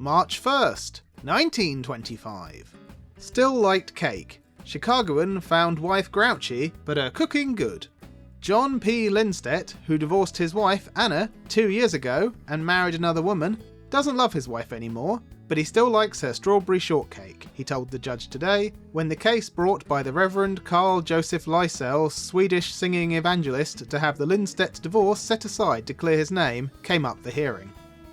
March 1st, 1925. Still liked cake. Chicagoan found wife grouchy, but her cooking good. John P. Lindstedt, who divorced his wife Anna 2 years ago and married another woman, doesn't love his wife anymore, but he still likes her strawberry shortcake, he told the judge today, when the case brought by the Reverend Carl Joseph Lysell, Swedish singing evangelist, to have the Lindstedt divorce set aside to clear his name, came up for hearing.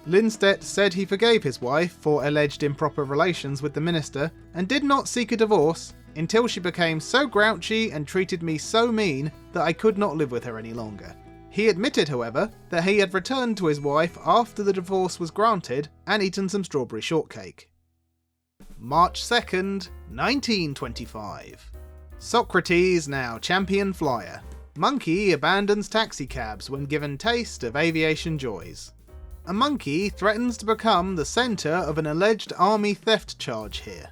Lindstedt said he forgave his wife for alleged improper relations with the minister and did not seek a divorce until she became so grouchy and treated me so mean that I could not live with her any longer. He admitted, however, that he had returned to his wife after the divorce was granted and eaten some strawberry shortcake. March 2nd, 1925. Socrates now champion flyer. Monkey abandons taxicabs when given taste of aviation joys. A monkey threatens to become the centre of an alleged army theft charge here.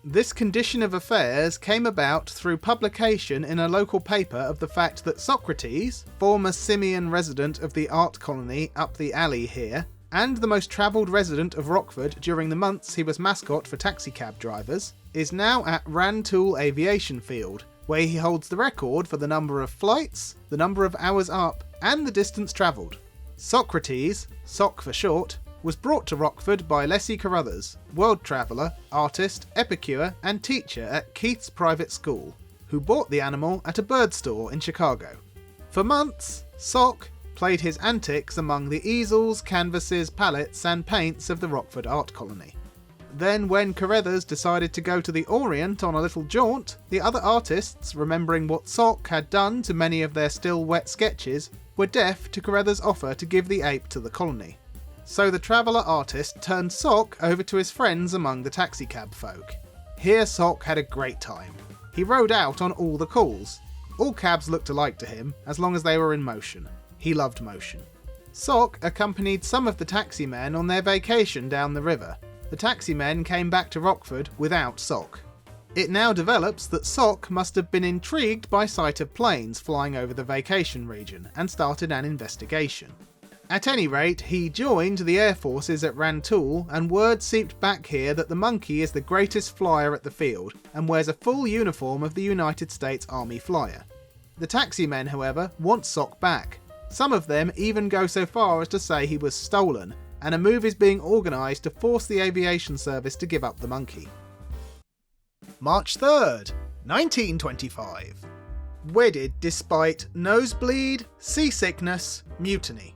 This condition of affairs came about through publication in a local paper of the fact that Socrates, former simian resident of the art colony up the alley here, and the most travelled resident of Rockford during the months he was mascot for taxicab drivers, is now at Rantoul Aviation Field, where he holds the record for the number of flights, the number of hours up, and the distance travelled. Socrates, Soc for short, was brought to Rockford by Leslie Carruthers, world traveller, artist, epicure and teacher at Keith's private school, who bought the animal at a bird store in Chicago. For months, Soc played his antics among the easels, canvases, palettes and paints of the Rockford art colony. Then when Carruthers decided to go to the Orient on a little jaunt, the other artists, remembering what Soc had done to many of their still wet sketches, were deaf to Carruthers' offer to give the ape to the colony. So the traveller artist turned Soc over to his friends among the taxicab folk. Here Soc had a great time. He rode out on all the calls. All cabs looked alike to him, as long as they were in motion. He loved motion. Soc accompanied some of the taxi men on their vacation down the river. The taxi men came back to Rockford without Soc. It now develops that Soc must have been intrigued by sight of planes flying over the vacation region and started an investigation. At any rate, he joined the Air Forces at Rantoul, and word seeped back here that the monkey is the greatest flyer at the field and wears a full uniform of the United States Army flyer. The taxi men, however, want Soc back. Some of them even go so far as to say he was stolen, and a move is being organised to force the aviation service to give up the monkey. March 3rd, 1925. Wedded despite nosebleed, seasickness, mutiny.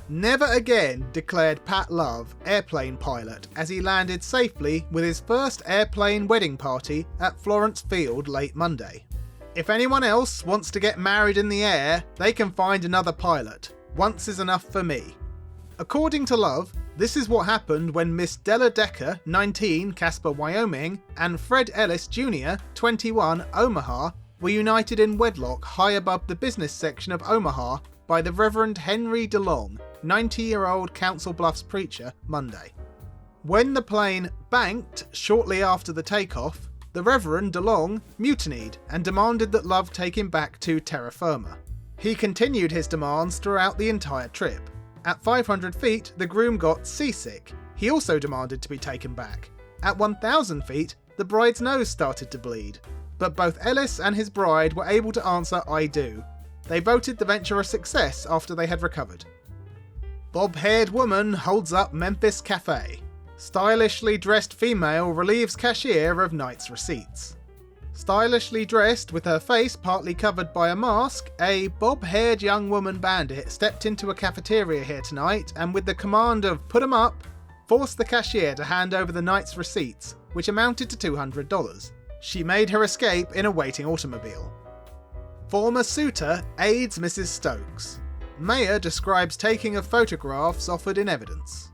Never again, declared Pat Love, airplane pilot, as he landed safely with his first airplane wedding party at Florence Field late Monday. If anyone else wants to get married in the air, they can find another pilot. Once is enough for me. According to Love, this is what happened when Miss Della Decker, 19, Casper, Wyoming, and Fred Ellis Jr., 21, Omaha, were united in wedlock high above the business section of Omaha by the Reverend Henry DeLong, 90-year-old Council Bluffs preacher, Monday. When the plane banked shortly after the takeoff, the Reverend DeLong mutinied and demanded that Love take him back to terra firma. He continued his demands throughout the entire trip. At 500 feet, the groom got seasick. He also demanded to be taken back. At 1,000 feet, the bride's nose started to bleed. But both Ellis and his bride were able to answer "I do." They voted the venture a success after they had recovered. Bob-haired woman holds up Memphis cafe. Stylishly dressed female relieves cashier of night's receipts. Stylishly dressed with her face partly covered by a mask, a bob-haired young woman bandit stepped into a cafeteria here tonight and with the command of "put 'em up," forced the cashier to hand over the night's receipts, which amounted to $200. She made her escape in a waiting automobile. Former suitor aids Mrs. Stokes. Mayor describes taking of photographs offered in evidence.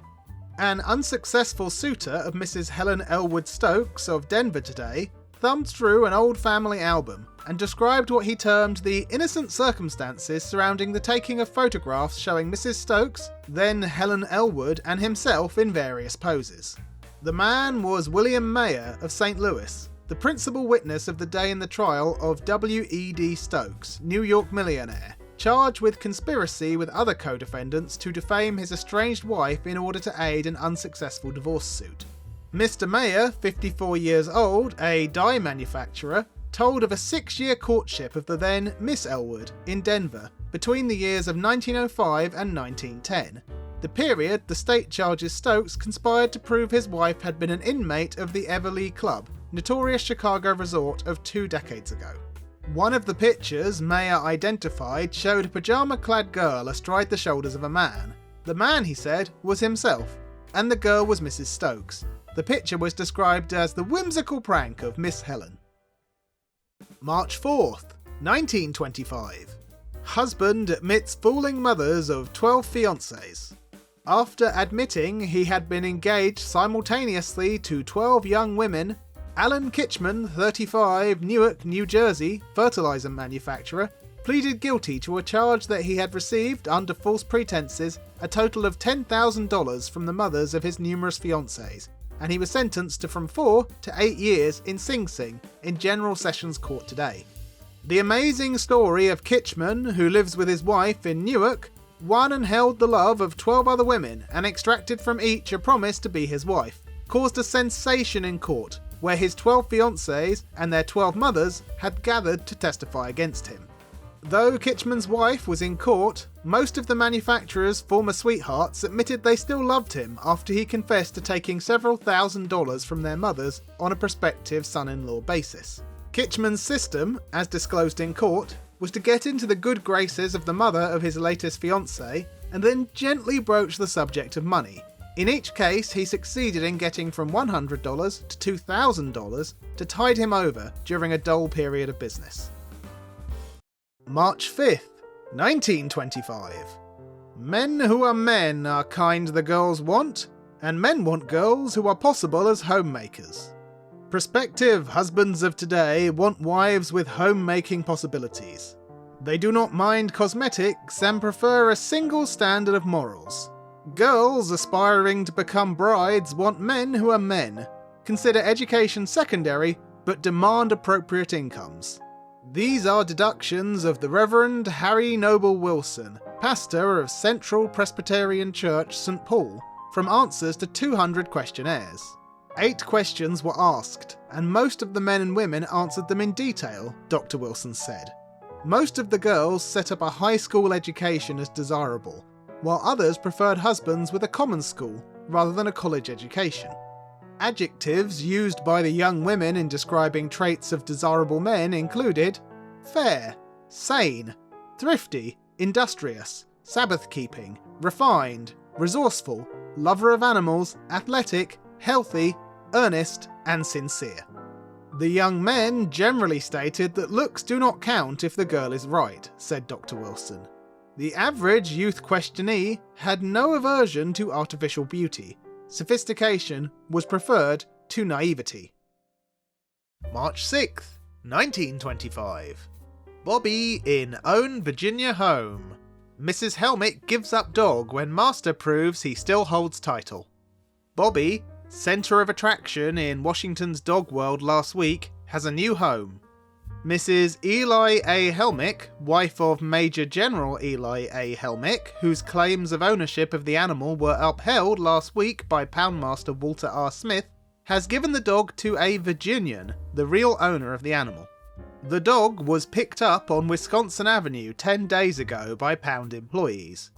An unsuccessful suitor of Mrs. Helen Elwood Stokes of Denver today thumbed through an old family album and described what he termed the innocent circumstances surrounding the taking of photographs showing Mrs. Stokes, then Helen Elwood, and himself in various poses. The man was William Mayer of St. Louis, the principal witness of the day in the trial of W.E.D. Stokes, New York millionaire, charged with conspiracy with other co-defendants to defame his estranged wife in order to aid an unsuccessful divorce suit. Mr. Mayer, 54 years old, a dye manufacturer, told of a 6-year courtship of the then Miss Elwood in Denver between the years of 1905 and 1910. The period the state charges Stokes conspired to prove his wife had been an inmate of the Everly Club, notorious Chicago resort of 2 decades ago. One of the pictures Mayer identified showed a pyjama-clad girl astride the shoulders of a man. The man, he said, was himself, and the girl was Mrs. Stokes. The picture was described as the whimsical prank of Miss Helen. March 4th, 1925. Husband admits fooling mothers of 12 fiancés. After admitting he had been engaged simultaneously to 12 young women, Alan Kitchman, 35, Newark, New Jersey, fertilizer manufacturer, pleaded guilty to a charge that he had received, under false pretenses, a total of $10,000 from the mothers of his numerous fiancées, and he was sentenced to from 4 to 8 years in Sing Sing in General Sessions Court today. The amazing story of Kitchman, who lives with his wife in Newark, won and held the love of 12 other women and extracted from each a promise to be his wife, caused a sensation in court, where his 12 fiancées and their 12 mothers had gathered to testify against him. Though Kitchman's wife was in court, most of the manufacturer's former sweethearts admitted they still loved him after he confessed to taking several $1,000s from their mothers on a prospective son-in-law basis. Kitchman's system, as disclosed in court, was to get into the good graces of the mother of his latest fiancée and then gently broach the subject of money. In each case, he succeeded in getting from $100 to $2,000 to tide him over during a dull period of business. March 5th, 1925. Men who are men are kind the girls want, and men want girls who are possible as homemakers. Prospective husbands of today want wives with homemaking possibilities. They do not mind cosmetics and prefer a single standard of morals. Girls aspiring to become brides want men who are men, consider education secondary, but demand appropriate incomes. These are deductions of the Reverend Harry Noble Wilson, pastor of Central Presbyterian Church, St. Paul, from answers to 200 questionnaires. 8 questions were asked, and most of the men and women answered them in detail, Dr. Wilson said. Most of the girls set up a high school education as desirable, while others preferred husbands with a common school rather than a college education. Adjectives used by the young women in describing traits of desirable men included fair, sane, thrifty, industrious, Sabbath-keeping, refined, resourceful, lover of animals, athletic, healthy, earnest, and sincere. The young men generally stated that looks do not count if the girl is right, said Dr. Wilson. The average youth questionee had no aversion to artificial beauty. Sophistication was preferred to naivety. March 6th, 1925. Bobby in own Virginia home. Mrs. Helmick gives up dog when master proves he still holds title. Bobby, centre of attraction in Washington's dog world last week, has a new home. Mrs. Eli A. Helmick, wife of Major General Eli A. Helmick, whose claims of ownership of the animal were upheld last week by Poundmaster Walter R. Smith, has given the dog to a Virginian, the real owner of the animal. The dog was picked up on Wisconsin Avenue 10 days ago by Pound employees.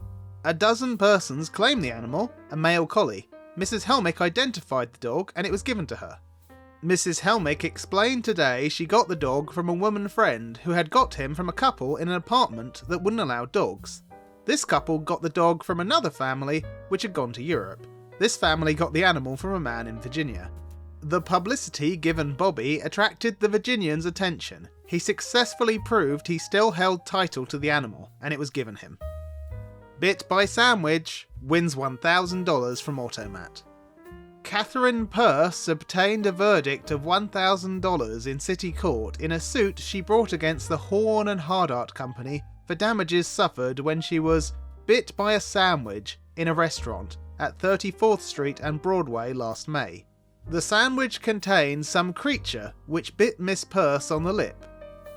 A dozen persons claim the animal, a male collie. Mrs. Helmick identified the dog and it was given to her. Mrs. Helmick explained today she got the dog from a woman friend who had got him from a couple in an apartment that wouldn't allow dogs. This couple got the dog from another family which had gone to Europe. This family got the animal from a man in Virginia. The publicity given Bobby attracted the Virginian's attention. He successfully proved he still held title to the animal, and it was given him. Bit by Sandwich wins $1,000 from Automat. Catherine Peirce obtained a verdict of $1,000 in city court in a suit she brought against the Horn and Hardart Company for damages suffered when she was bit by a sandwich in a restaurant at 34th Street and Broadway last May. The sandwich contained some creature which bit Miss Peirce on the lip.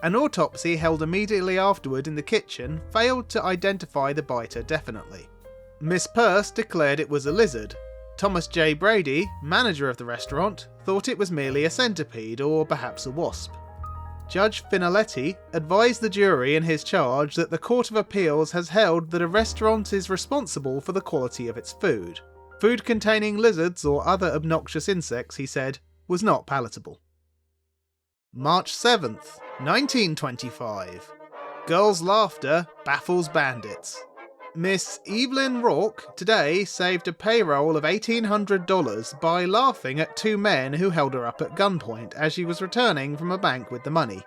An autopsy held immediately afterward in the kitchen failed to identify the biter definitely. Miss Peirce declared it was a lizard. Thomas J. Brady, manager of the restaurant, thought it was merely a centipede or perhaps a wasp. Judge Finaletti advised the jury in his charge that the Court of Appeals has held that a restaurant is responsible for the quality of its food. Food containing lizards or other obnoxious insects, he said, was not palatable. March 7th, 1925. Girls' laughter baffles bandits. Miss Evelyn Rourke today saved a payroll of $1,800 by laughing at two men who held her up at gunpoint as she was returning from a bank with the money.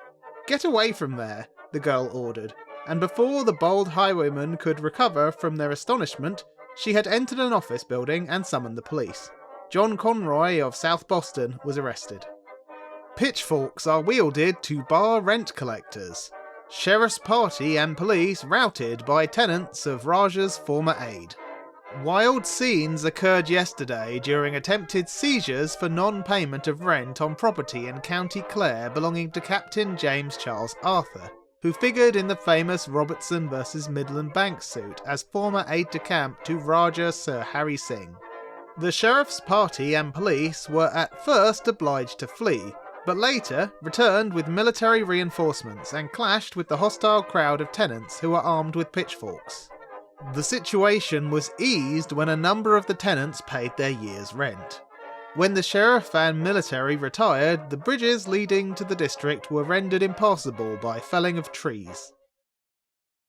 "Get away from there," the girl ordered, and before the bold highwaymen could recover from their astonishment, she had entered an office building and summoned the police. John Conroy of South Boston was arrested. Pitchforks are wielded to bar rent collectors. Sheriff's party and police routed by tenants of Raja's former aide. Wild scenes occurred yesterday during attempted seizures for non-payment of rent on property in County Clare belonging to Captain James Charles Arthur, who figured in the famous Robertson vs Midland Bank suit as former aide-de-camp to Raja Sir Harry Singh. The sheriff's party and police were at first obliged to flee, but later returned with military reinforcements and clashed with the hostile crowd of tenants who were armed with pitchforks. The situation was eased when a number of the tenants paid their year's rent. When the sheriff and military retired, the bridges leading to the district were rendered impassable by felling of trees.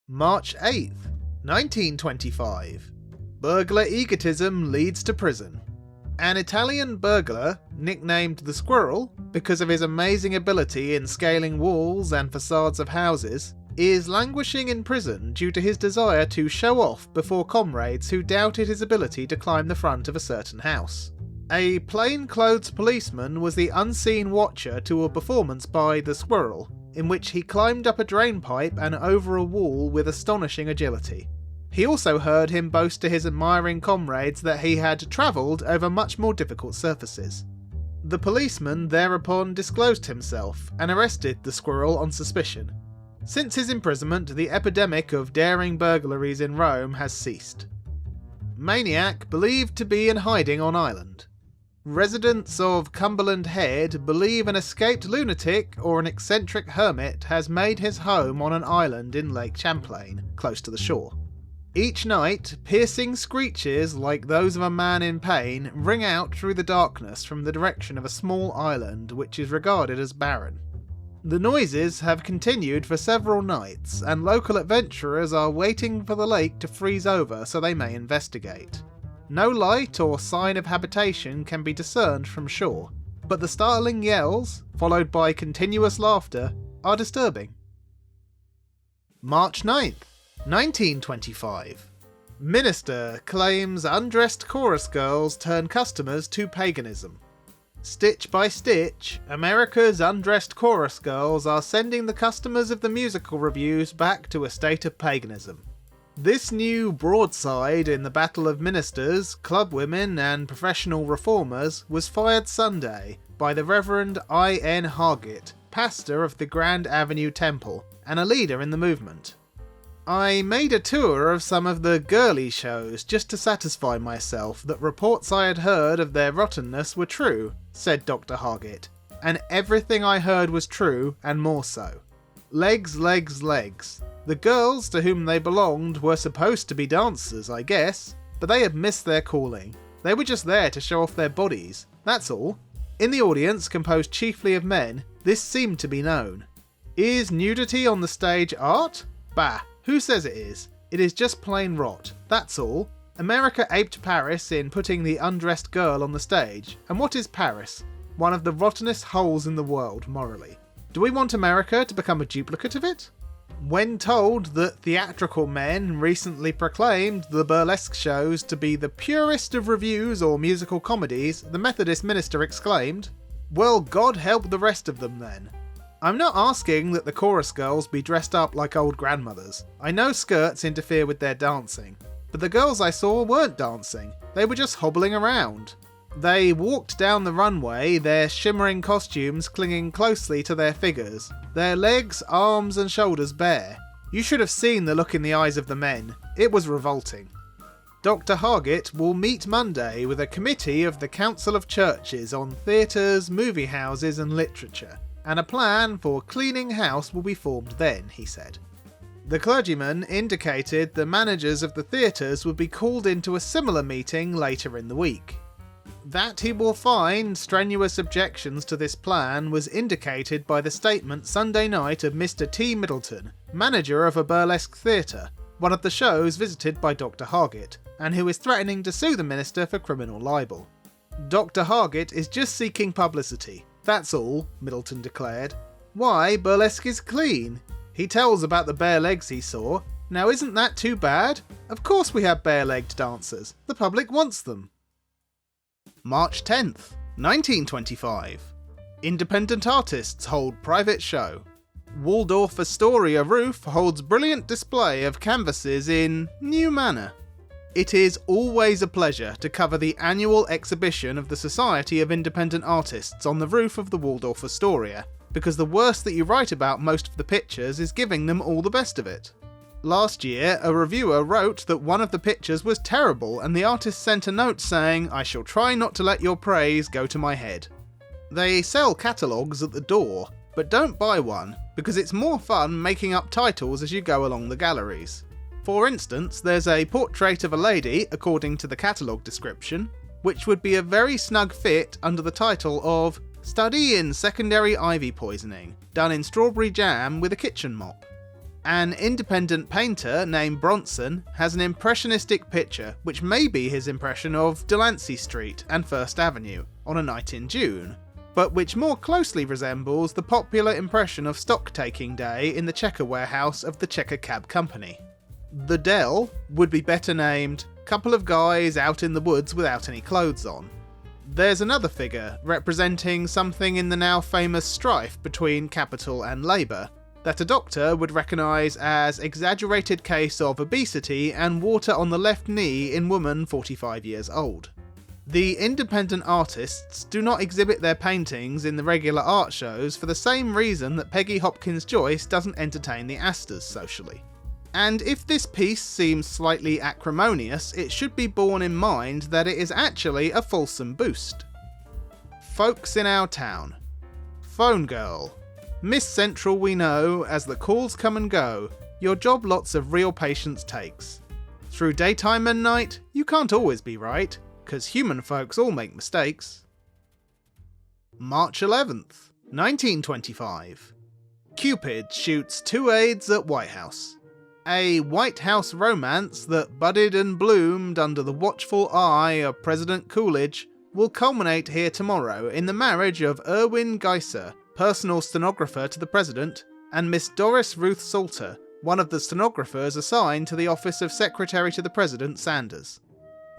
March 8th, 1925. Burglar egotism leads to prison. An Italian burglar, nicknamed the Squirrel because of his amazing ability in scaling walls and facades of houses, is languishing in prison due to his desire to show off before comrades who doubted his ability to climb the front of a certain house. A plainclothes policeman was the unseen watcher to a performance by the Squirrel, in which he climbed up a drain pipe and over a wall with astonishing agility. He also heard him boast to his admiring comrades that he had travelled over much more difficult surfaces. The policeman thereupon disclosed himself and arrested the Squirrel on suspicion. Since his imprisonment, the epidemic of daring burglaries in Rome has ceased. Maniac believed to be in hiding on island. Residents of Cumberland Head believe an escaped lunatic or an eccentric hermit has made his home on an island in Lake Champlain, close to the shore. Each night, piercing screeches like those of a man in pain ring out through the darkness from the direction of a small island which is regarded as barren. The noises have continued for several nights, and local adventurers are waiting for the lake to freeze over so they may investigate. No light or sign of habitation can be discerned from shore, but the startling yells, followed by continuous laughter, are disturbing. March 9th, 1925. Minister claims undressed chorus girls turn customers to paganism. Stitch by stitch, America's undressed chorus girls are sending the customers of the musical reviews back to a state of paganism. This new broadside in the battle of ministers, club women and professional reformers was fired Sunday by the Reverend I.N. Hargett, pastor of the Grand Avenue Temple and a leader in the movement. "I made a tour of some of the girly shows just to satisfy myself that reports I had heard of their rottenness were true," said Dr. Hargett, "and everything I heard was true and more so. Legs, legs, legs. The girls to whom they belonged were supposed to be dancers, I guess, but they had missed their calling. They were just there to show off their bodies, that's all. In the audience, composed chiefly of men, this seemed to be known. Is nudity on the stage art? Bah! Who says it is? It is just plain rot, that's all. America aped Paris in putting the undressed girl on the stage, and what is Paris? One of the rottenest holes in the world, morally. Do we want America to become a duplicate of it?" When told that theatrical men recently proclaimed the burlesque shows to be the purest of reviews or musical comedies, the Methodist minister exclaimed, "Well, God help the rest of them then. I'm not asking that the chorus girls be dressed up like old grandmothers. I know skirts interfere with their dancing. But the girls I saw weren't dancing. They were just hobbling around. They walked down the runway, their shimmering costumes clinging closely to their figures, their legs, arms and shoulders bare. You should have seen the look in the eyes of the men. It was revolting. Dr. Hargett will meet Monday with a committee of the Council of Churches on theatres, movie houses and literature, and a plan for cleaning house will be formed then, he said. The clergyman indicated the managers of the theatres would be called into a similar meeting later in the week. That he will find strenuous objections to this plan was indicated by the statement Sunday night of Mr. T. Middleton, manager of a burlesque theatre, one of the shows visited by Dr. Hargett, and who is threatening to sue the minister for criminal libel. Dr. Hargett is just seeking publicity, that's all, Middleton declared. Why, burlesque is clean. He tells about the bare legs he saw. Now isn't that too bad? Of course we have bare-legged dancers. The public wants them. March 10th, 1925. Independent artists hold private show. Waldorf Astoria roof holds brilliant display of canvases in new manner. It is always a pleasure to cover the annual exhibition of the Society of Independent Artists on the roof of the Waldorf Astoria, because the worst that you write about most of the pictures is giving them all the best of it. Last year, a reviewer wrote that one of the pictures was terrible and the artist sent a note saying, "I shall try not to let your praise go to my head." They sell catalogues at the door, but don't buy one, because it's more fun making up titles as you go along the galleries. For instance, there's a portrait of a lady, according to the catalogue description, which would be a very snug fit under the title of Study in Secondary Ivy Poisoning, done in strawberry jam with a kitchen mop. An independent painter named Bronson has an impressionistic picture which may be his impression of Delancey Street and First Avenue on a night in June, but which more closely resembles the popular impression of stock-taking day in the Checker warehouse of the Checker Cab Company. The Dell would be better named Couple of Guys Out in the Woods Without Any Clothes On. There's another figure representing something in the now famous strife between capital and labour, that a doctor would recognise as exaggerated case of obesity and water on the left knee in woman 45 years old. The independent artists do not exhibit their paintings in the regular art shows for the same reason that Peggy Hopkins Joyce doesn't entertain the Astors socially. And if this piece seems slightly acrimonious, it should be borne in mind that it is actually a fulsome boost. Folks in our town. Phone girl. Miss Central we know, as the calls come and go, your job lots of real patience takes. Through daytime and night, you can't always be right, 'cause human folks all make mistakes. March 11th, 1925. Cupid shoots 2 aides at White House. A White House romance that budded and bloomed under the watchful eye of President Coolidge will culminate here tomorrow in the marriage of Erwin Geiser, personal stenographer to the President, and Miss Doris Ruth Salter, one of the stenographers assigned to the office of Secretary to the President Sanders.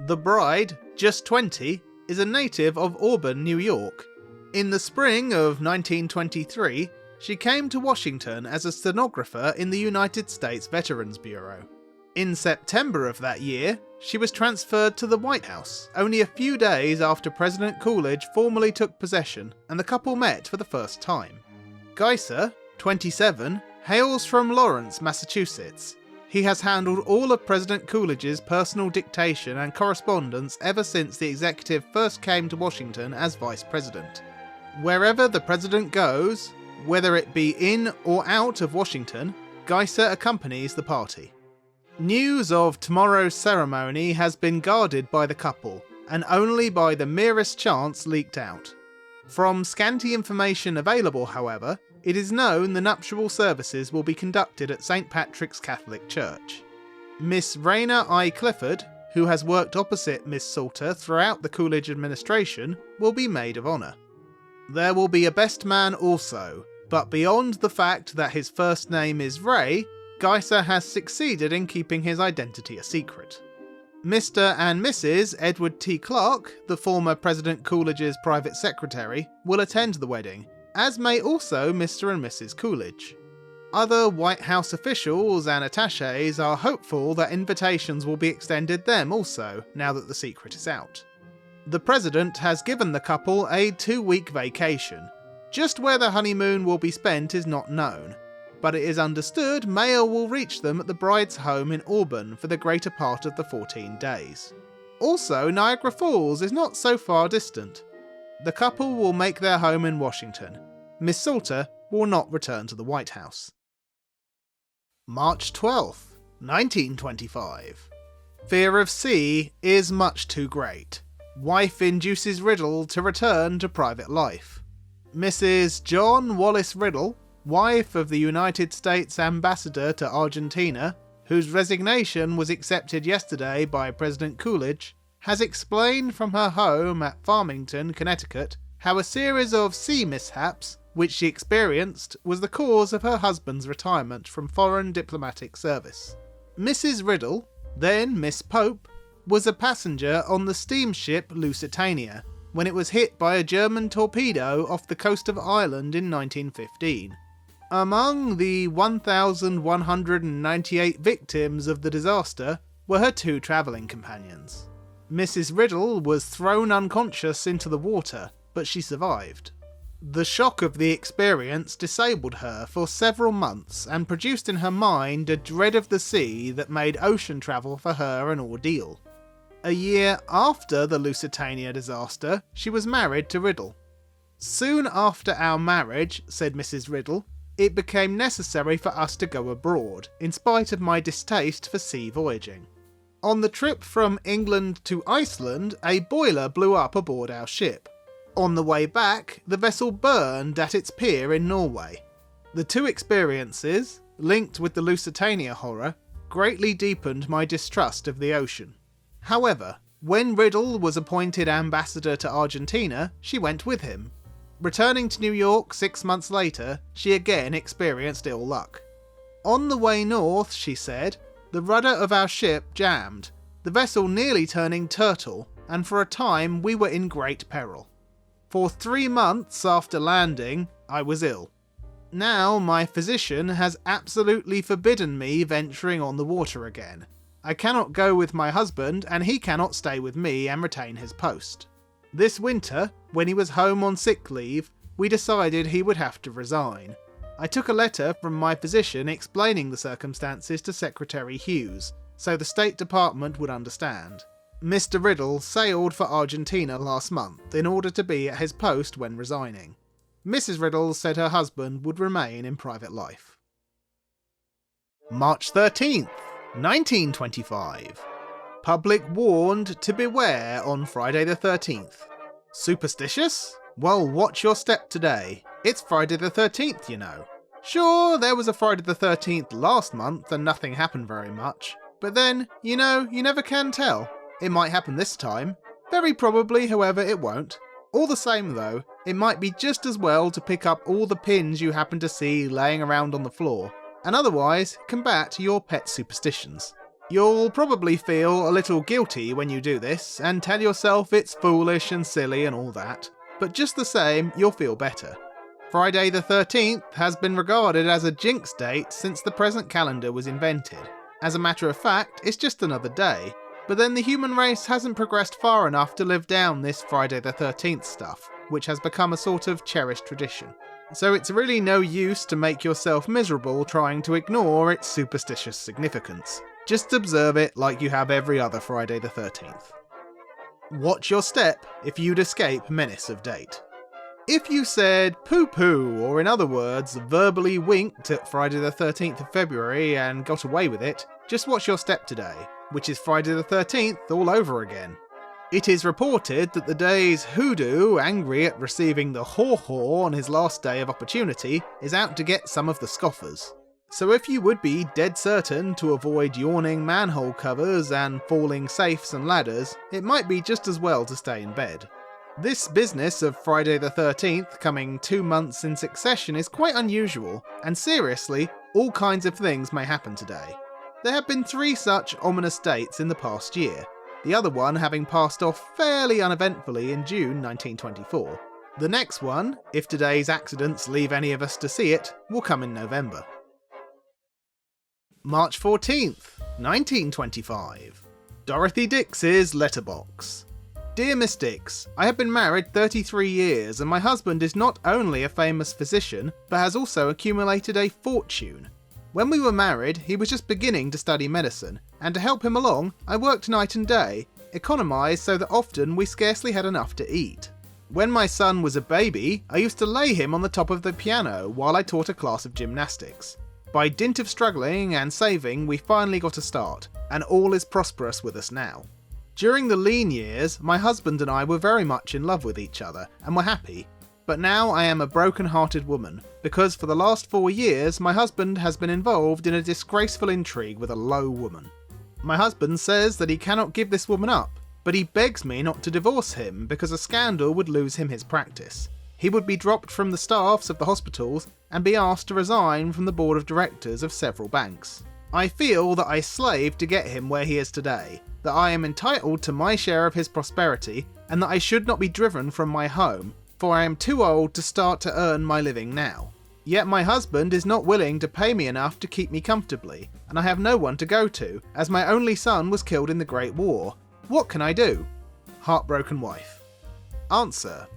The bride, just 20, is a native of Auburn, New York. In the spring of 1923, she came to Washington as a stenographer in the United States Veterans Bureau. In September of that year, she was transferred to the White House, only a few days after President Coolidge formally took possession and the couple met for the first time. Geiser, 27, hails from Lawrence, Massachusetts. He has handled all of President Coolidge's personal dictation and correspondence ever since the executive first came to Washington as Vice President. Wherever the President goes, whether it be in or out of Washington, Geiser accompanies the party. News of tomorrow's ceremony has been guarded by the couple, and only by the merest chance leaked out. From scanty information available, however, it is known the nuptial services will be conducted at St. Patrick's Catholic Church. Miss Raina I. Clifford, who has worked opposite Miss Salter throughout the Coolidge administration, will be maid of honour. There will be a best man also, but beyond the fact that his first name is Ray, Geiser has succeeded in keeping his identity a secret. Mr. and Mrs. Edward T. Clark, the former President Coolidge's private secretary, will attend the wedding, as may also Mr. and Mrs. Coolidge. Other White House officials and attachés are hopeful that invitations will be extended them also, now that the secret is out. The president has given the couple a 2-week vacation. Just where the honeymoon will be spent is not known, but it is understood mail will reach them at the bride's home in Auburn for the greater part of the 14 days. Also, Niagara Falls is not so far distant. The couple will make their home in Washington. Miss Salter will not return to the White House. March 12th, 1925. Fear of sea is much too great. Wife induces Riddle to return to private life. Mrs. John Wallace Riddle, wife of the United States Ambassador to Argentina, whose resignation was accepted yesterday by President Coolidge, has explained from her home at Farmington, Connecticut, how a series of sea mishaps which she experienced was the cause of her husband's retirement from foreign diplomatic service. Mrs. Riddle, then Miss Pope, was a passenger on the steamship Lusitania when it was hit by a German torpedo off the coast of Ireland in 1915. Among the 1,198 victims of the disaster were her 2 travelling companions. Mrs. Riddle was thrown unconscious into the water, but she survived. The shock of the experience disabled her for several months and produced in her mind a dread of the sea that made ocean travel for her an ordeal. A year after the Lusitania disaster, she was married to Riddle. Soon after our marriage, said Mrs. Riddle, it became necessary for us to go abroad, in spite of my distaste for sea voyaging. On the trip from England to Iceland, a boiler blew up aboard our ship. On the way back, the vessel burned at its pier in Norway. The 2 experiences, linked with the Lusitania horror, greatly deepened my distrust of the ocean. However, when Riddle was appointed ambassador to Argentina, she went with him. Returning to New York 6 months later, she again experienced ill luck. On the way north, she said, the rudder of our ship jammed, the vessel nearly turning turtle, and for a time we were in great peril. For 3 months after landing, I was ill. Now my physician has absolutely forbidden me venturing on the water again. I cannot go with my husband, and he cannot stay with me and retain his post. This winter, when he was home on sick leave, we decided he would have to resign. I took a letter from my physician explaining the circumstances to Secretary Hughes, so the State Department would understand. Mr. Riddle sailed for Argentina last month in order to be at his post when resigning. Mrs. Riddle said her husband would remain in private life. March 13th, 1925. Public warned to beware on Friday the 13th. Superstitious? Well, watch your step today. It's Friday the 13th, you know. Sure, there was a Friday the 13th last month and nothing happened very much. But then, you never can tell. It might happen this time. Very probably, however, it won't. All the same though, it might be just as well to pick up all the pins you happen to see laying around on the floor, and otherwise combat your pet superstitions. You'll probably feel a little guilty when you do this, and tell yourself it's foolish and silly and all that, but just the same, you'll feel better. Friday the 13th has been regarded as a jinx date since the present calendar was invented. As a matter of fact, it's just another day, but then the human race hasn't progressed far enough to live down this Friday the 13th stuff, which has become a sort of cherished tradition. So it's really no use to make yourself miserable trying to ignore its superstitious significance. Just observe it like you have every other Friday the 13th. Watch your step if you'd escape menace of date. If you said poo-poo, or in other words, verbally winked at Friday the 13th of February and got away with it, just watch your step today, which is Friday the 13th all over again. It is reported that the day's hoodoo, angry at receiving the haw-haw on his last day of opportunity, is out to get some of the scoffers. So if you would be dead certain to avoid yawning manhole covers and falling safes and ladders, it might be just as well to stay in bed. This business of Friday the 13th coming 2 months in succession is quite unusual, and seriously, all kinds of things may happen today. There have been 3 such ominous dates in the past year, the other one having passed off fairly uneventfully in June 1924. The next one, if today's accidents leave any of us to see it, will come in November. March 14th, 1925. Dorothy Dix's letterbox. Dear Mystics, I have been married 33 years and my husband is not only a famous physician, but has also accumulated a fortune. When we were married, he was just beginning to study medicine, and to help him along, I worked night and day, economised so that often we scarcely had enough to eat. When my son was a baby, I used to lay him on the top of the piano while I taught a class of gymnastics. By dint of struggling and saving, we finally got a start, and all is prosperous with us now. During the lean years, my husband and I were very much in love with each other, and were happy. But now I am a broken-hearted woman, because for the last 4 years my husband has been involved in a disgraceful intrigue with a low woman. My husband says that he cannot give this woman up, but he begs me not to divorce him because a scandal would lose him his practice. He would be dropped from the staffs of the hospitals and be asked to resign from the board of directors of several banks. I feel that I slaved to get him where he is today, that I am entitled to my share of his prosperity, and that I should not be driven from my home, for I am too old to start to earn my living now. Yet my husband is not willing to pay me enough to keep me comfortably, and I have no one to go to, as my only son was killed in the Great War. What can I do? Heartbroken wife. Answer.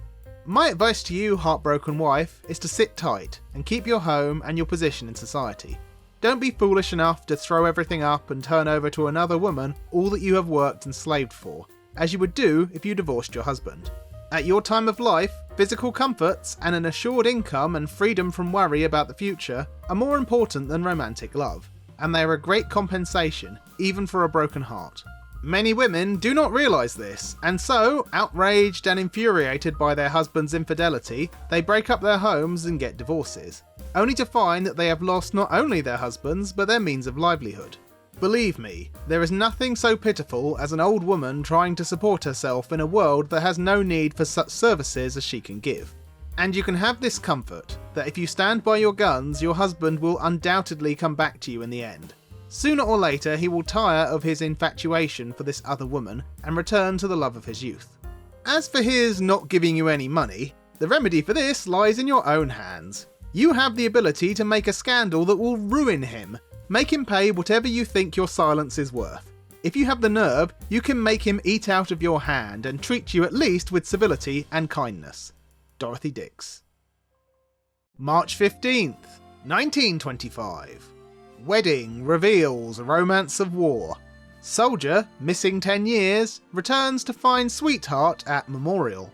My advice to you, heartbroken wife, is to sit tight and keep your home and your position in society. Don't be foolish enough to throw everything up and turn over to another woman all that you have worked and slaved for, as you would do if you divorced your husband. At your time of life, physical comforts and an assured income and freedom from worry about the future are more important than romantic love, and they are a great compensation, even for a broken heart. Many women do not realise this, and so, outraged and infuriated by their husband's infidelity, they break up their homes and get divorces, only to find that they have lost not only their husbands, but their means of livelihood. Believe me, there is nothing so pitiful as an old woman trying to support herself in a world that has no need for such services as she can give. And you can have this comfort, that if you stand by your guns, your husband will undoubtedly come back to you in the end. Sooner or later he will tire of his infatuation for this other woman and return to the love of his youth. As for his not giving you any money, the remedy for this lies in your own hands. You have the ability to make a scandal that will ruin him. Make him pay whatever you think your silence is worth. If you have the nerve, you can make him eat out of your hand and treat you at least with civility and kindness. Dorothy Dix. March 15th, 1925. Wedding reveals romance of war. Soldier, missing 10 years, returns to find sweetheart at memorial.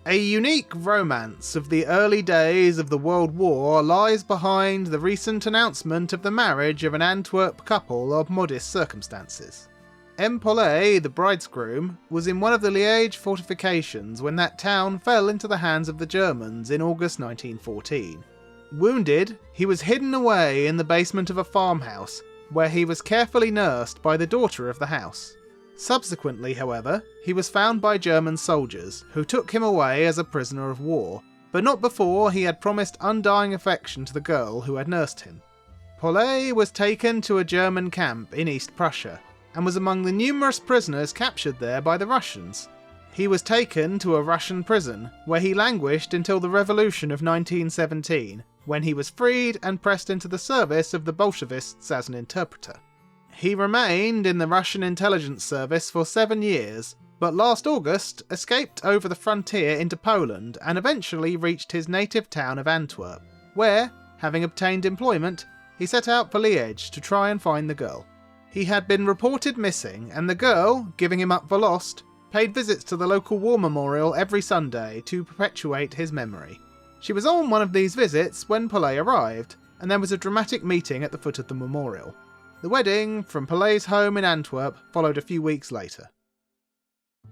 A unique romance of the early days of the World War lies behind the recent announcement of the marriage of an Antwerp couple of modest circumstances. M. Paulet, the bridegroom, was in one of the Liège fortifications when that town fell into the hands of the Germans in August 1914. Wounded, he was hidden away in the basement of a farmhouse, where he was carefully nursed by the daughter of the house. Subsequently, however, he was found by German soldiers, who took him away as a prisoner of war, but not before he had promised undying affection to the girl who had nursed him. Paulet was taken to a German camp in East Prussia, and was among the numerous prisoners captured there by the Russians. He was taken to a Russian prison, where he languished until the Revolution of 1917, when he was freed and pressed into the service of the Bolshevists as an interpreter. He remained in the Russian intelligence service for 7 years, but last August escaped over the frontier into Poland and eventually reached his native town of Antwerp, where, having obtained employment, he set out for Liège to try and find the girl. He had been reported missing, and the girl, giving him up for lost, paid visits to the local war memorial every Sunday to perpetuate his memory. She was on one of these visits when Paulet arrived, and there was a dramatic meeting at the foot of the memorial. The wedding, from Paulet's home in Antwerp, followed a few weeks later.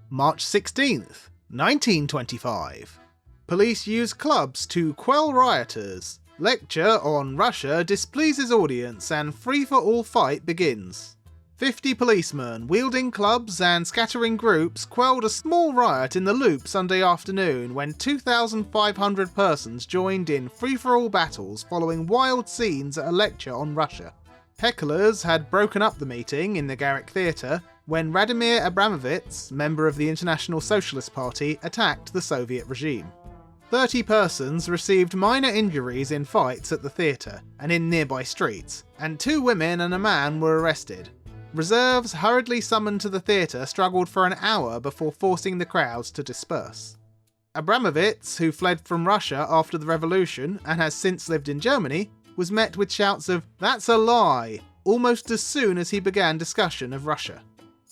March 16th, 1925. Police use clubs to quell rioters. Lecture on Russia displeases audience and free-for-all fight begins. 50 policemen wielding clubs and scattering groups quelled a small riot in the Loop Sunday afternoon when 2,500 persons joined in free-for-all battles following wild scenes at a lecture on Russia. Hecklers had broken up the meeting in the Garrick Theatre when Radomir Abramovich, member of the International Socialist Party, attacked the Soviet regime. 30 persons received minor injuries in fights at the theatre and in nearby streets, and 2 women and a man were arrested. Reserves hurriedly summoned to the theatre struggled for an hour before forcing the crowds to disperse. Abramovitz, who fled from Russia after the revolution and has since lived in Germany, was met with shouts of "That's a lie!" almost as soon as he began discussion of Russia.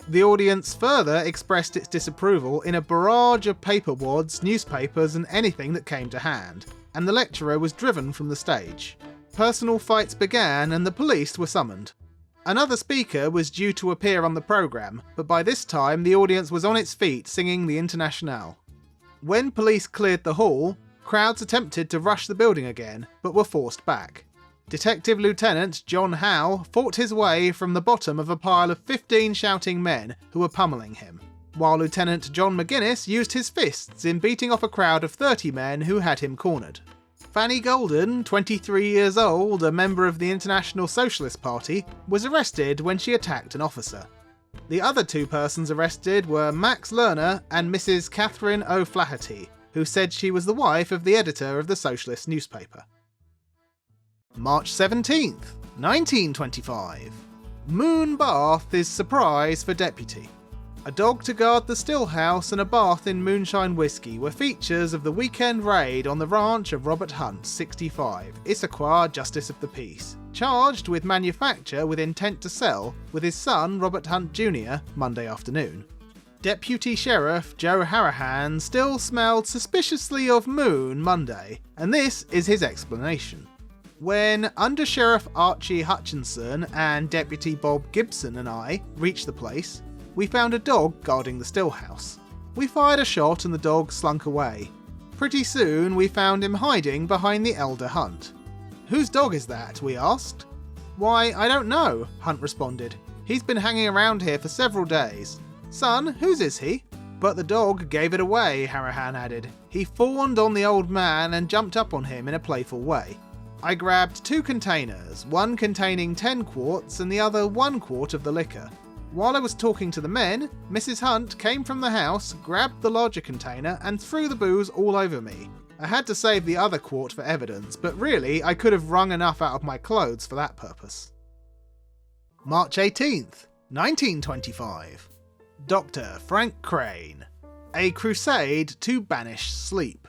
The audience further expressed its disapproval in a barrage of paperwads, newspapers and anything that came to hand, and the lecturer was driven from the stage. Personal fights began and the police were summoned. Another speaker was due to appear on the programme, but by this time the audience was on its feet singing the Internationale. When police cleared the hall, crowds attempted to rush the building again, but were forced back. Detective Lieutenant John Howe fought his way from the bottom of a pile of 15 shouting men who were pummeling him, while Lieutenant John McGuinness used his fists in beating off a crowd of 30 men who had him cornered. Fanny Golden, 23 years old, a member of the International Socialist Party, was arrested when she attacked an officer. The other two persons arrested were Max Lerner and Mrs. Catherine O'Flaherty, who said she was the wife of the editor of the socialist newspaper. March 17th, 1925. Moon bath is surprise for deputy. A dog to guard the still house and a bath in moonshine whiskey were features of the weekend raid on the ranch of Robert Hunt, 65, Issaquah Justice of the Peace, charged with manufacture with intent to sell with his son Robert Hunt Jr. Monday afternoon. Deputy Sheriff Joe Harahan still smelled suspiciously of moon Monday, and this is his explanation. When Under Sheriff Archie Hutchinson and Deputy Bob Gibson and I reached the place, we found a dog guarding the still house. We fired a shot and the dog slunk away. Pretty soon we found him hiding behind the elder Hunt. "Whose dog is that?" we asked. "Why, I don't know," Hunt responded. "He's been hanging around here for several days." "Son, whose is he?" "But the dog gave it away," Harahan added. "He fawned on the old man and jumped up on him in a playful way. I grabbed 2 containers, one containing 10 quarts and the other 1 quart of the liquor. While I was talking to the men, Mrs. Hunt came from the house, grabbed the larger container and threw the booze all over me. I had to save the other quart for evidence, but really I could have wrung enough out of my clothes for that purpose." March 18th, 1925. Dr. Frank Crane. A crusade to banish sleep.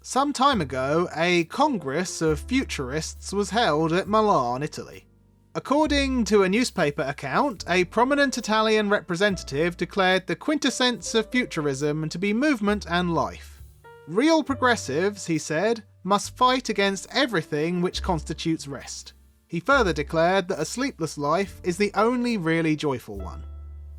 Some time ago, a Congress of Futurists was held at Milan, Italy. According to a newspaper account, a prominent Italian representative declared the quintessence of futurism to be movement and life. Real progressives, he said, must fight against everything which constitutes rest. He further declared that a sleepless life is the only really joyful one.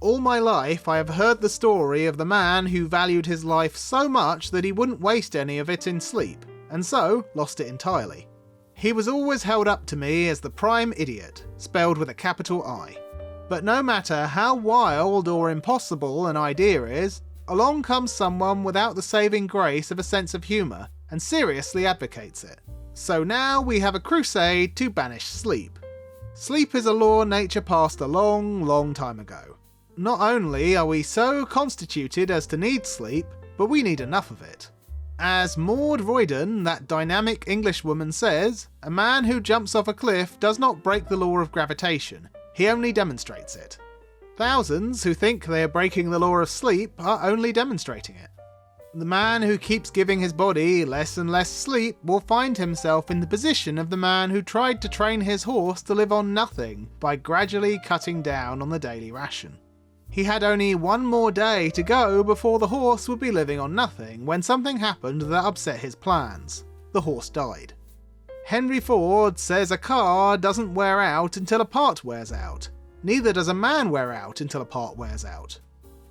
All my life I have heard the story of the man who valued his life so much that he wouldn't waste any of it in sleep, and so lost it entirely. He was always held up to me as the prime idiot, spelled with a capital I. But no matter how wild or impossible an idea is, along comes someone without the saving grace of a sense of humour and seriously advocates it. So now we have a crusade to banish sleep. Sleep is a law nature passed a long, long time ago. Not only are we so constituted as to need sleep, but we need enough of it. As Maud Royden, that dynamic Englishwoman, says, a man who jumps off a cliff does not break the law of gravitation, he only demonstrates it. Thousands who think they are breaking the law of sleep are only demonstrating it. The man who keeps giving his body less and less sleep will find himself in the position of the man who tried to train his horse to live on nothing by gradually cutting down on the daily ration. He had only one more day to go before the horse would be living on nothing when something happened that upset his plans. The horse died. Henry Ford says a car doesn't wear out until a part wears out. Neither does a man wear out until a part wears out.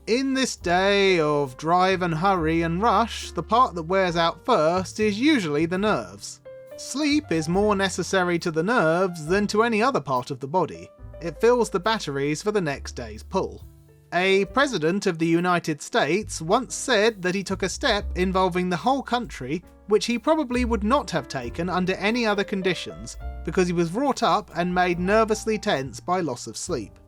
In this day of drive and hurry and rush, the part that wears out first is usually the nerves. Sleep is more necessary to the nerves than to any other part of the body. It fills the batteries for the next day's pull. A president of the United States once said that he took a step involving the whole country which he probably would not have taken under any other conditions because he was wrought up and made nervously tense by loss of sleep.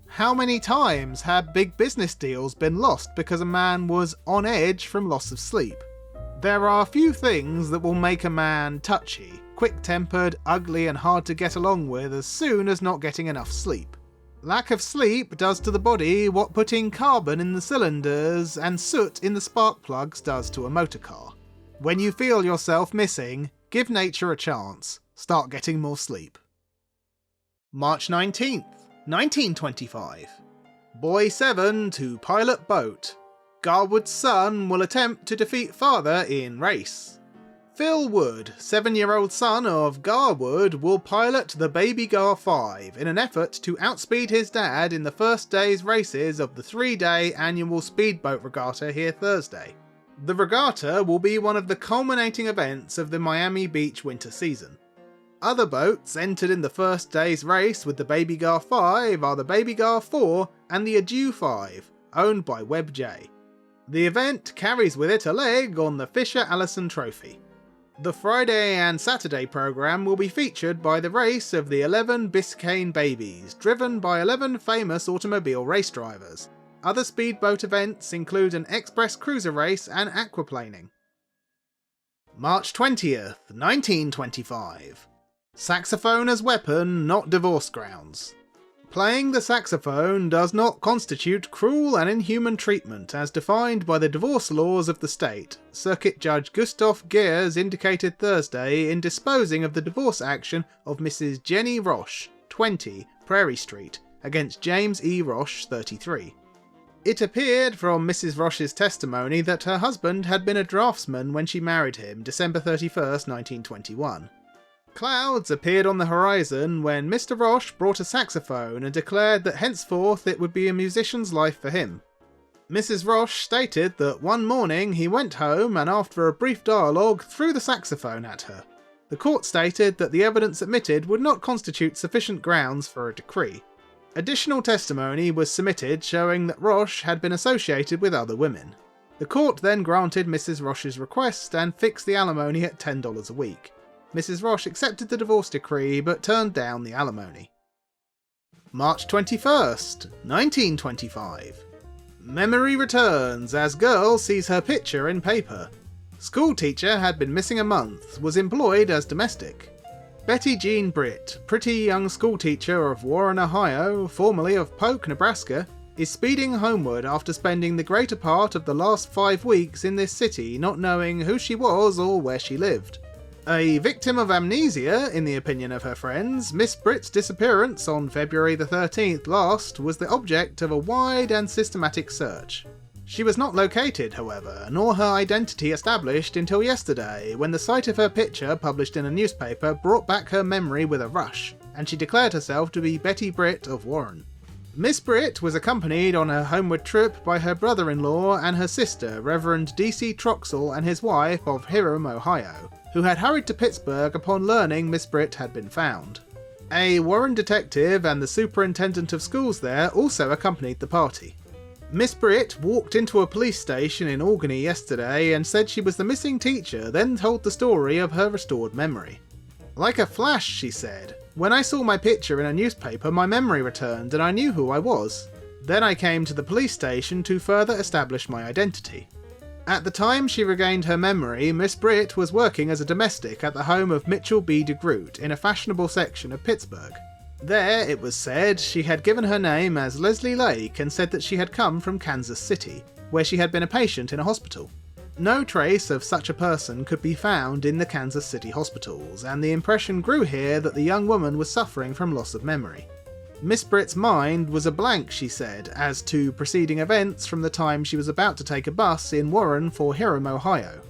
How many times have big business deals been lost because a man was on edge from loss of sleep? There are few things that will make a man touchy, quick-tempered, ugly and hard to get along with as soon as not getting enough sleep. Lack of sleep does to the body what putting carbon in the cylinders and soot in the spark plugs does to a motor car. When you feel yourself missing, give nature a chance. Start getting more sleep. March 19th, 1925. Boy 7 to pilot boat. Garwood's son will attempt to defeat father in race. Phil Wood, 7-year-old son of Garwood, will pilot the Baby Gar 5 in an effort to outspeed his dad in the first day's races of the 3-day annual speedboat regatta here Thursday. The regatta will be one of the culminating events of the Miami Beach winter season. Other boats entered in the first day's race with the Baby Gar 5 are the Baby Gar 4 and the Adieu 5, owned by Webb J. The event carries with it a leg on the Fisher Allison Trophy. The Friday and Saturday programme will be featured by the race of the 11 Biscayne Babies, driven by 11 famous automobile race drivers. Other speedboat events include an express cruiser race and aquaplaning. March 20th, 1925. Saxophone as weapon, not divorce grounds. Playing the saxophone does not constitute cruel and inhuman treatment as defined by the divorce laws of the state, Circuit Judge Gustav Geers indicated Thursday in disposing of the divorce action of Mrs. Jenny Roche, 20, Prairie Street, against James E. Roche, 33. It appeared from Mrs. Roche's testimony that her husband had been a draftsman when she married him, December 31st, 1921. Clouds appeared on the horizon when Mr. Roche brought a saxophone and declared that henceforth it would be a musician's life for him. Mrs. Roche stated that one morning he went home and after a brief dialogue threw the saxophone at her. The court stated that the evidence admitted would not constitute sufficient grounds for a decree. Additional testimony was submitted showing that Roche had been associated with other women. The court then granted Mrs. Roche's request and fixed the alimony at $10 a week. Mrs. Roche accepted the divorce decree but turned down the alimony. March 21st, 1925. Memory returns as girl sees her picture in paper. Schoolteacher had been missing a month, was employed as domestic. Betty Jean Britt, pretty young schoolteacher of Warren, Ohio, formerly of Polk, Nebraska, is speeding homeward after spending the greater part of the last 5 weeks in this city not knowing who she was or where she lived. A victim of amnesia, in the opinion of her friends, Miss Britt's disappearance on February the 13th last was the object of a wide and systematic search. She was not located, however, nor her identity established until yesterday, when the sight of her picture published in a newspaper brought back her memory with a rush, and she declared herself to be Betty Britt of Warren. Miss Britt was accompanied on her homeward trip by her brother-in-law and her sister, Reverend D.C. Troxell and his wife of Hiram, Ohio, who had hurried to Pittsburgh upon learning Miss Britt had been found. A Warren detective and the superintendent of schools there also accompanied the party. Miss Britt walked into a police station in Albany yesterday and said she was the missing teacher, then told the story of her restored memory. Like a flash, she said. When I saw my picture in a newspaper, my memory returned and I knew who I was. Then I came to the police station to further establish my identity. At the time she regained her memory, Miss Britt was working as a domestic at the home of Mitchell B. DeGroot in a fashionable section of Pittsburgh. There, it was said, she had given her name as Leslie Lake and said that she had come from Kansas City, where she had been a patient in a hospital. No trace of such a person could be found in the Kansas City hospitals, and the impression grew here that the young woman was suffering from loss of memory. Miss Britt's mind was a blank, she said, as to preceding events from the time she was about to take a bus in Warren for Hiram, Ohio.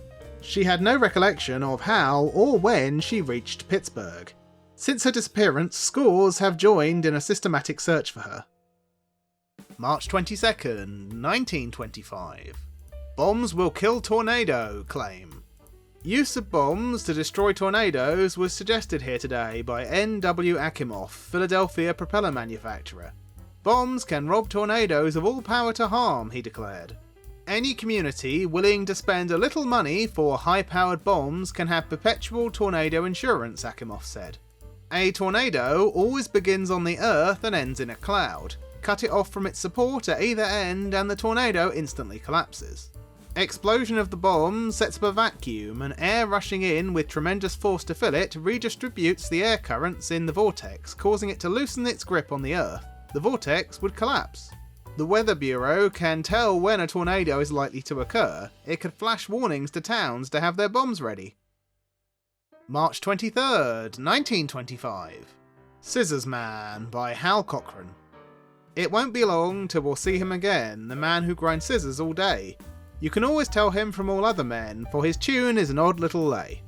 She had no recollection of how or when she reached Pittsburgh. Since her disappearance, scores have joined in a systematic search for her. March 22nd, 1925. Bombs will kill tornado, claim. Use of bombs to destroy tornadoes was suggested here today by N.W. Akimoff, Philadelphia propeller manufacturer. Bombs can rob tornadoes of all power to harm, he declared. Any community willing to spend a little money for high-powered bombs can have perpetual tornado insurance, Akimoff said. A tornado always begins on the earth and ends in a cloud. Cut it off from its support at either end and the tornado instantly collapses. Explosion of the bomb sets up a vacuum, and air rushing in with tremendous force to fill it redistributes the air currents in the vortex, causing it to loosen its grip on the earth. the vortex would collapse. The Weather Bureau can tell when a tornado is likely to occur. It could flash warnings to towns to have their bombs ready. March 23rd, 1925. Scissors Man by Hal Cochran. It won't be long till we'll see him again, the man who grinds scissors all day. You can always tell him from all other men, for his tune is an odd little lay.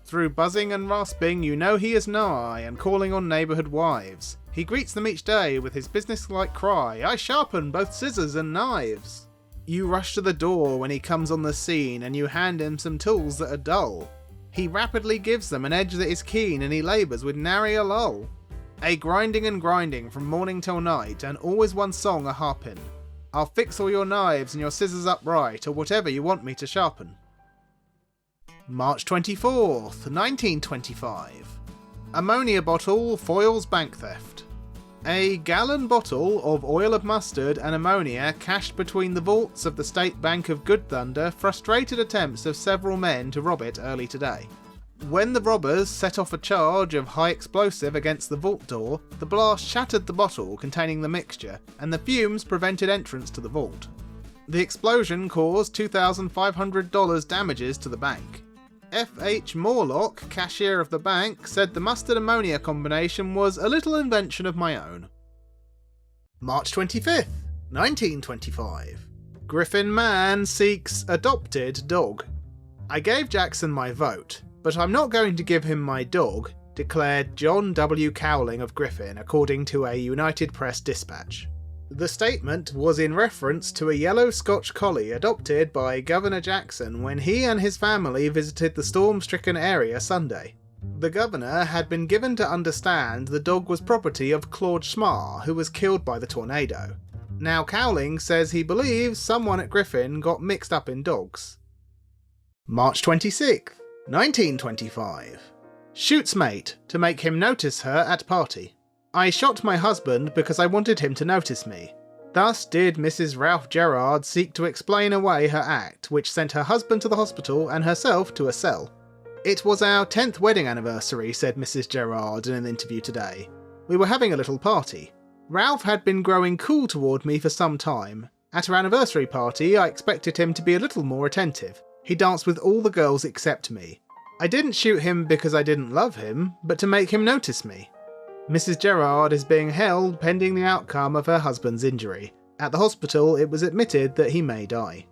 Through buzzing and rasping you know he is nigh, and calling on neighbourhood wives. He greets them each day with his business-like cry, I sharpen both scissors and knives. You rush to the door when he comes on the scene, and you hand him some tools that are dull. He rapidly gives them an edge that is keen, and he labours with nary a lull. A grinding and grinding from morning till night, and always one song a harping. I'll fix all your knives and your scissors upright, or whatever you want me to sharpen. March 24th, 1925. Ammonia bottle foils bank theft. A gallon bottle of oil of mustard and ammonia cached between the vaults of the State Bank of Good Thunder frustrated attempts of several men to rob it early today. When the robbers set off a charge of high explosive against the vault door, the blast shattered the bottle containing the mixture, and the fumes prevented entrance to the vault. The explosion caused $2,500 damages to the bank. F.H. Morlock, cashier of the bank, said the mustard-ammonia combination was a little invention of my own. March 25th, 1925. Griffin man seeks adopted dog. I gave Jackson my vote, but I'm not going to give him my dog, declared John W. Cowling of Griffin, according to a United Press dispatch. The statement was in reference to a yellow Scotch collie adopted by Governor Jackson when he and his family visited the storm-stricken area Sunday. The governor had been given to understand the dog was property of Claude Schmar, who was killed by the tornado. Now Cowling says he believes someone at Griffin got mixed up in dogs. March 26th, 1925. Shoots mate to make him notice her at party. I shot my husband because I wanted him to notice me. Thus did Mrs. Ralph Gerard seek to explain away her act, which sent her husband to the hospital and herself to a cell. It was our 10th wedding anniversary, said Mrs. Gerard in an interview today. We were having a little party. Ralph had been growing cool toward me for some time. At our anniversary party, I expected him to be a little more attentive. He danced with all the girls except me. I didn't shoot him because I didn't love him, but to make him notice me. Mrs. Gerard is being held pending the outcome of her husband's injury. At the hospital, it was admitted that he may die.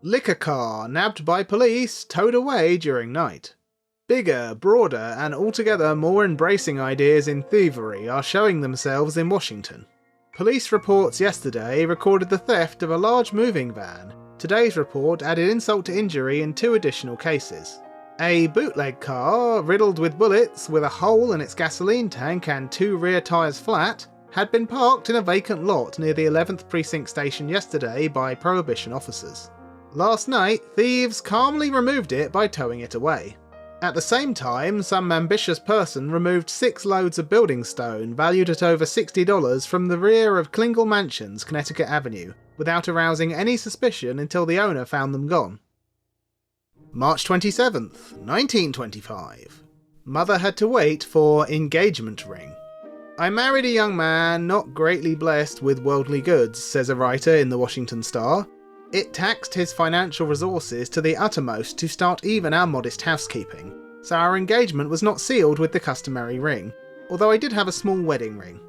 Liquor car nabbed by police, towed away during night. Bigger, broader, and altogether more embracing ideas in thievery are showing themselves in Washington. Police reports yesterday recorded the theft of a large moving van. Today's report added insult to injury in 2 additional cases. A bootleg car, riddled with bullets, with a hole in its gasoline tank and 2 rear tyres flat, had been parked in a vacant lot near the 11th Precinct station yesterday by Prohibition officers. Last night, thieves calmly removed it by towing it away. At the same time, some ambitious person removed 6 loads of building stone valued at over $60 from the rear of Klingle Mansions, Connecticut Avenue, without arousing any suspicion until the owner found them gone. March 27th, 1925. Mother had to wait for engagement ring. I married a young man not greatly blessed with worldly goods, says a writer in the Washington Star. It taxed his financial resources to the uttermost to start even our modest housekeeping, so our engagement was not sealed with the customary ring, although I did have a small wedding ring.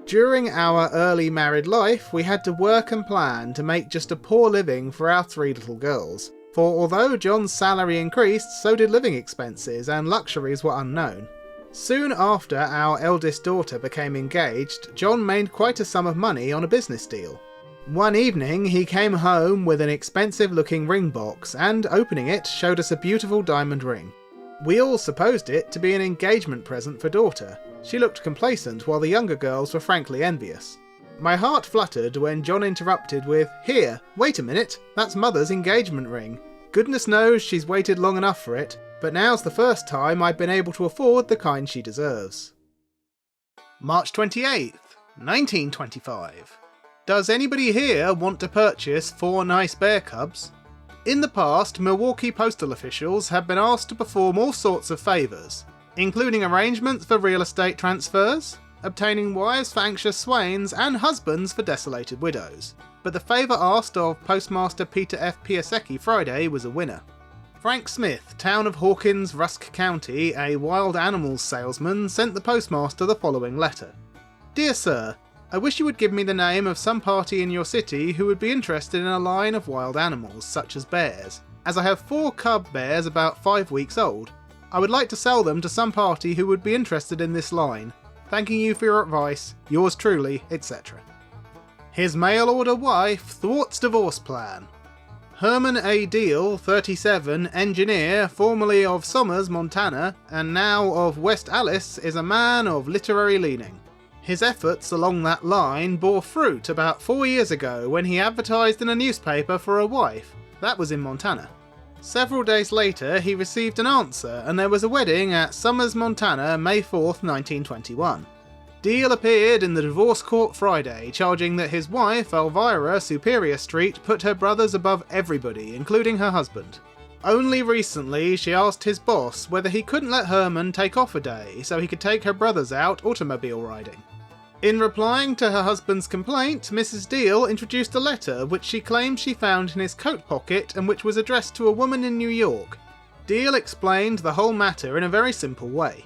During our early married life, we had to work and plan to make just a poor living for our 3 little girls. For although John's salary increased, so did living expenses, and luxuries were unknown. Soon after our eldest daughter became engaged, John made quite a sum of money on a business deal. One evening he came home with an expensive-looking ring box, and opening it showed us a beautiful diamond ring. We all supposed it to be an engagement present for daughter. She looked complacent, while the younger girls were frankly envious. My heart fluttered when John interrupted with, "Here, wait a minute, that's Mother's engagement ring. Goodness knows she's waited long enough for it, but now's the first time I've been able to afford the kind she deserves." March 28th, 1925. Does anybody here want to purchase 4 nice bear cubs? In the past, Milwaukee postal officials have been asked to perform all sorts of favours, including arrangements for real estate transfers, obtaining wives for anxious swains and husbands for desolated widows. But the favour asked of Postmaster Peter F. Piasecki Friday was a winner. Frank Smith, town of Hawkins, Rusk County, a wild animals salesman, sent the postmaster the following letter. Dear Sir, I wish you would give me the name of some party in your city who would be interested in a line of wild animals, such as bears, as I have 4 cub bears about 5 weeks old. I would like to sell them to some party who would be interested in this line. Thanking you for your advice, yours truly, etc. His mail-order wife thwarts divorce plan. Herman A. Deal, 37, engineer, formerly of Somers, Montana, and now of West Allis, is a man of literary leaning. His efforts along that line bore fruit about 4 years ago when he advertised in a newspaper for a wife. That was in Montana. Several days later he received an answer and there was a wedding at Somers, Montana, May 4th, 1921. Deal appeared in the divorce court Friday, charging that his wife, Elvira, Superior Street, put her brothers above everybody, including her husband. Only recently she asked his boss whether he couldn't let Herman take off a day so he could take her brothers out automobile riding. In replying to her husband's complaint, Mrs. Deal introduced a letter which she claimed she found in his coat pocket and which was addressed to a woman in New York. Deal explained the whole matter in a very simple way.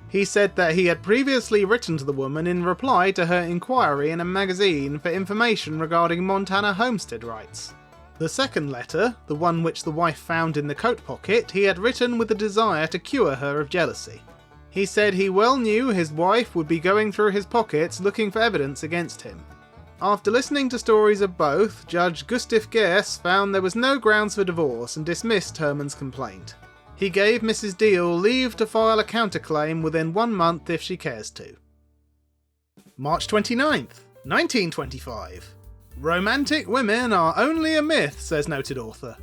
He said that he had previously written to the woman in reply to her inquiry in a magazine for information regarding Montana homestead rights. The second letter, the one which the wife found in the coat pocket, he had written with the desire to cure her of jealousy. He said he well knew his wife would be going through his pockets looking for evidence against him. After listening to stories of both, Judge Gustav Gers found there was no grounds for divorce and dismissed Herman's complaint. He gave Mrs. Deal leave to file a counterclaim within 1 month if she cares to. March 29th, 1925. Romantic women are only a myth, says noted author.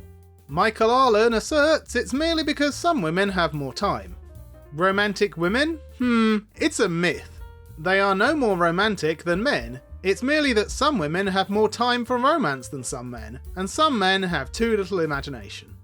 Michael Arlen asserts it's merely because some women have more time. Romantic women? It's a myth. They are no more romantic than men. It's merely that some women have more time for romance than some men, and some men have too little imagination.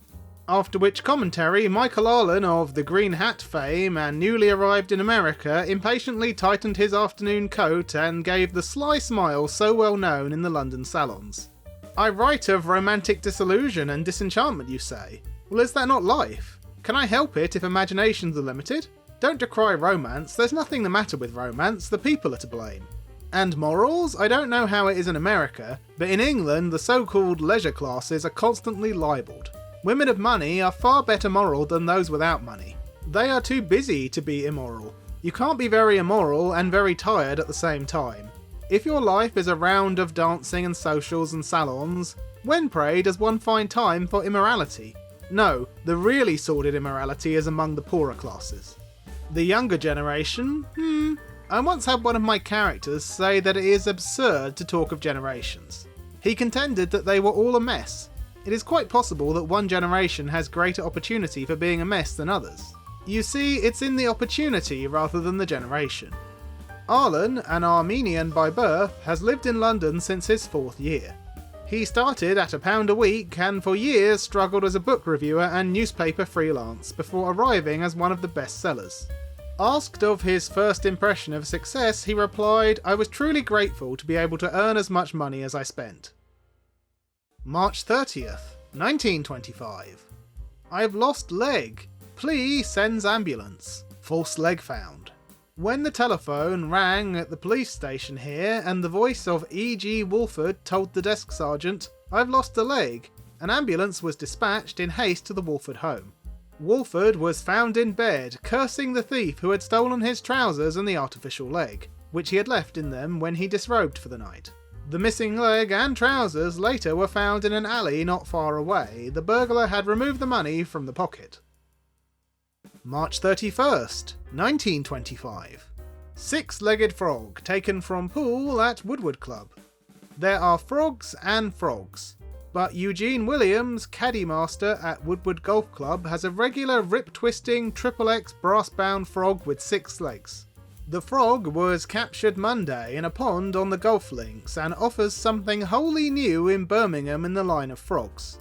After which commentary, Michael Arlen of the Green Hat fame and newly arrived in America impatiently tightened his afternoon coat and gave the sly smile so well known in the London salons. I write of romantic disillusion and disenchantment, you say. Well, is that not life? Can I help it if imaginations are limited? Don't decry romance, there's nothing the matter with romance, the people are to blame. And morals? I don't know how it is in America, but in England the so-called leisure classes are constantly libelled. Women of money are far better moral than those without money. They are too busy to be immoral. You can't be very immoral and very tired at the same time. If your life is a round of dancing and socials and salons, when, pray, does one find time for immorality? No, the really sordid immorality is among the poorer classes. The younger generation? I once had one of my characters say that it is absurd to talk of generations. He contended that they were all a mess. It is quite possible that one generation has greater opportunity for being a mess than others. You see, it's in the opportunity rather than the generation. Arlen, an Armenian by birth, has lived in London since his 4th year. He started at £1 a week and for years struggled as a book reviewer and newspaper freelance before arriving as one of the best sellers. Asked of his first impression of success, he replied, "I was truly grateful to be able to earn as much money as I spent." March 30th, 1925. I've lost leg. Plea sends ambulance. False leg found. When the telephone rang at the police station here and the voice of E.G. Wolford told the desk sergeant, "I've lost a leg," an ambulance was dispatched in haste to the Wolford home. Wolford was found in bed, cursing the thief who had stolen his trousers and the artificial leg, which he had left in them when he disrobed for the night. The missing leg and trousers later were found in an alley not far away. The burglar had removed the money from the pocket. March 31st, 1925. 6-legged frog taken from pool at Woodward Club. There are frogs and frogs, but Eugene Williams, caddy master at Woodward Golf Club, has a regular rip-twisting XXX brass-bound frog with 6 legs. The frog was captured Monday in a pond on the golf links and offers something wholly new in Birmingham in the line of frogs.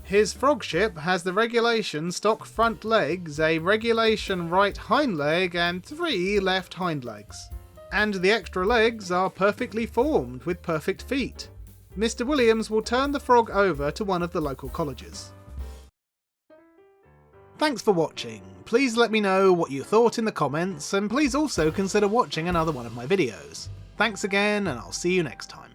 His frogship has the regulation stock front legs, a regulation right hind leg and 3 left hind legs. And the extra legs are perfectly formed with perfect feet. Mr. Williams will turn the frog over to one of the local colleges. Thanks for watching. Please let me know what you thought in the comments, and please also consider watching another one of my videos. Thanks again, and I'll see you next time.